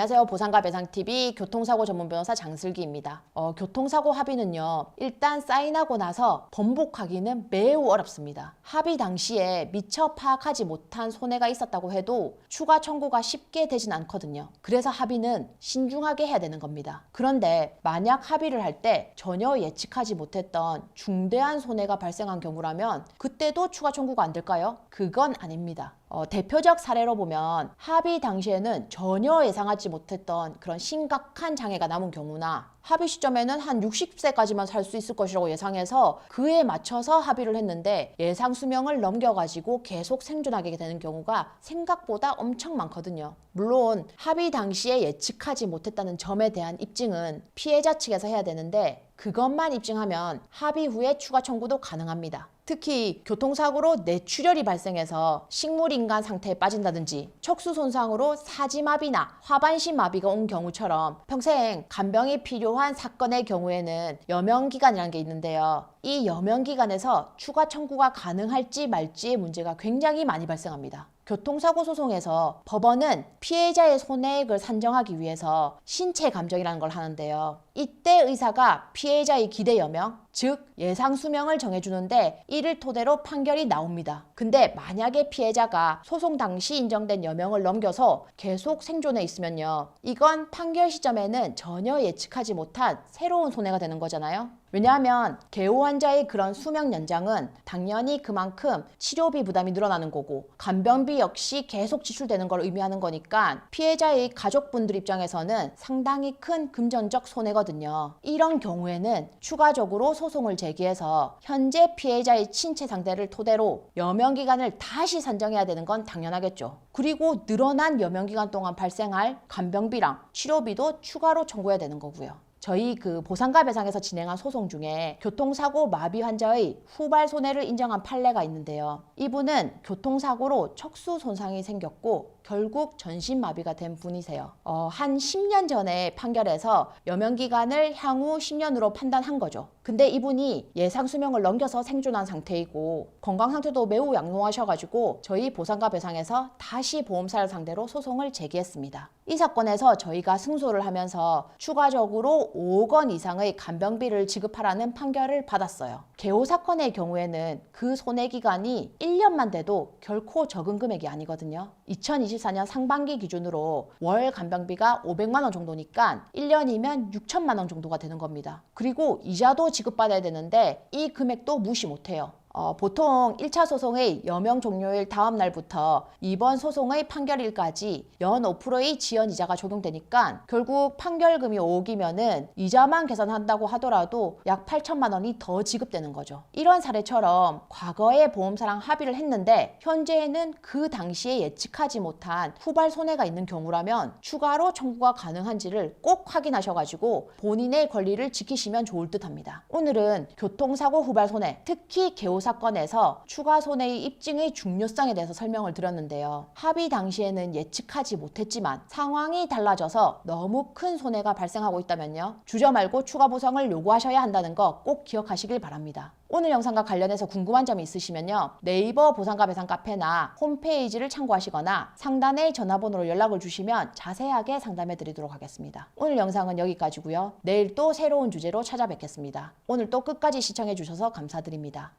안녕하세요. 보상가 배상TV 교통사고 전문 변호사 장슬기입니다. 교통사고 합의는요. 일단 사인하고 나서 번복하기는 매우 어렵습니다. 합의 당시에 미처 파악하지 못한 손해가 있었다고 해도 추가 청구가 쉽게 되진 않거든요. 그래서 합의는 신중하게 해야 되는 겁니다. 그런데 만약 합의를 할 때 전혀 예측하지 못했던 중대한 손해가 발생한 경우라면 그때도 추가 청구가 안 될까요? 그건 아닙니다. 대표적 사례로 보면 합의 당시에는 전혀 예상하지 못했던 그런 심각한 장애가 남은 경우나 합의 시점에는 한 60세까지만 살 수 있을 것이라고 예상해서 그에 맞춰서 합의를 했는데 예상 수명을 넘겨가지고 계속 생존하게 되는 경우가 생각보다 엄청 많거든요. 물론 합의 당시에 예측하지 못했다는 점에 대한 입증은 피해자 측에서 해야 되는데 그것만 입증하면 합의 후에 추가 청구도 가능합니다. 특히 교통사고로 뇌출혈이 발생해서 식물인간 상태에 빠진다든지 척수 손상으로 사지마비나 하반신 마비가 온 경우처럼 평생 간병이 필요한 사건의 경우에는 여명기간이라는 게 있는데요. 이 여명기간에서 추가 청구가 가능할지 말지의 문제가 굉장히 많이 발생합니다. 교통사고 소송에서 법원은 피해자의 손해액을 산정하기 위해서 신체 감정이라는 걸 하는데요. 이때 의사가 피해자의 기대 여명, 즉 예상 수명을 정해주는데 이를 토대로 판결이 나옵니다. 근데 만약에 피해자가 소송 당시 인정된 여명을 넘겨서 계속 생존해 있으면요. 이건 판결 시점에는 전혀 예측하지 못한 새로운 손해가 되는 거잖아요. 왜냐하면 개호 환자의 그런 수명 연장은 당연히 그만큼 치료비 부담이 늘어나는 거고 간병비 역시 계속 지출되는 걸 의미하는 거니까 피해자의 가족분들 입장에서는 상당히 큰 금전적 손해거든요. 이런 경우에는 추가적으로 소송을 제기해서 현재 피해자의 신체 상태를 토대로 여명기간을 다시 산정해야 되는 건 당연하겠죠. 그리고 늘어난 여명기간 동안 발생할 간병비랑 치료비도 추가로 청구해야 되는 거고요. 저희 보상가 배상에서 진행한 소송 중에 교통사고 마비 환자의 후발 손해를 인정한 판례가 있는데요. 이분은 교통사고로 척수 손상이 생겼고 결국 전신마비가 된 분이세요. 한 10년 전에 판결에서 여명기간을 향후 10년으로 판단한 거죠. 근데 이분이 예상 수명을 넘겨서 생존한 상태이고 건강 상태도 매우 양호하셔가지고 저희 보상가 배상에서 다시 보험사를 상대로 소송을 제기했습니다. 이 사건에서 저희가 승소를 하면서 추가적으로 5억 원 이상의 간병비를 지급하라는 판결을 받았어요. 개호 사건의 경우에는 그 손해기간이 1년만 돼도 결코 적은 금액이 아니거든요. 2024년 상반기 기준으로 월 간병비가 500만 원 정도니까 1년이면 6천만 원 정도가 되는 겁니다. 그리고 이자도 지급받아야 되는데 이 금액도 무시 못해요. 보통 1차 소송의 여명 종료일 다음 날부터 이번 소송의 판결일까지 연 5%의 지연이자가 적용되니까 결국 판결금이 5억이면은 이자만 계산한다고 하더라도 약 8천만 원이 더 지급되는 거죠. 이런 사례처럼 과거에 보험사랑 합의를 했는데 현재에는 그 당시에 예측하지 못한 후발 손해가 있는 경우라면 추가로 청구가 가능한지를 꼭 확인하셔가지고 본인의 권리를 지키시면 좋을 듯 합니다. 오늘은 교통사고 후발 손해, 특히 개호 사건에서 추가 손해의 입증의 중요성에 대해서 설명을 드렸는데요. 합의 당시에는 예측하지 못했지만 상황이 달라져서 너무 큰 손해가 발생하고 있다면요. 주저 말고 추가 보상을 요구하셔야 한다는 거 꼭 기억하시길 바랍니다. 오늘 영상과 관련해서 궁금한 점이 있으시면요. 네이버 보상가 배상 카페나 홈페이지를 참고하시거나 상단의 전화번호로 연락을 주시면 자세하게 상담해 드리도록 하겠습니다. 오늘 영상은 여기까지고요. 내일 또 새로운 주제로 찾아뵙겠습니다. 오늘 또 끝까지 시청해 주셔서 감사드립니다.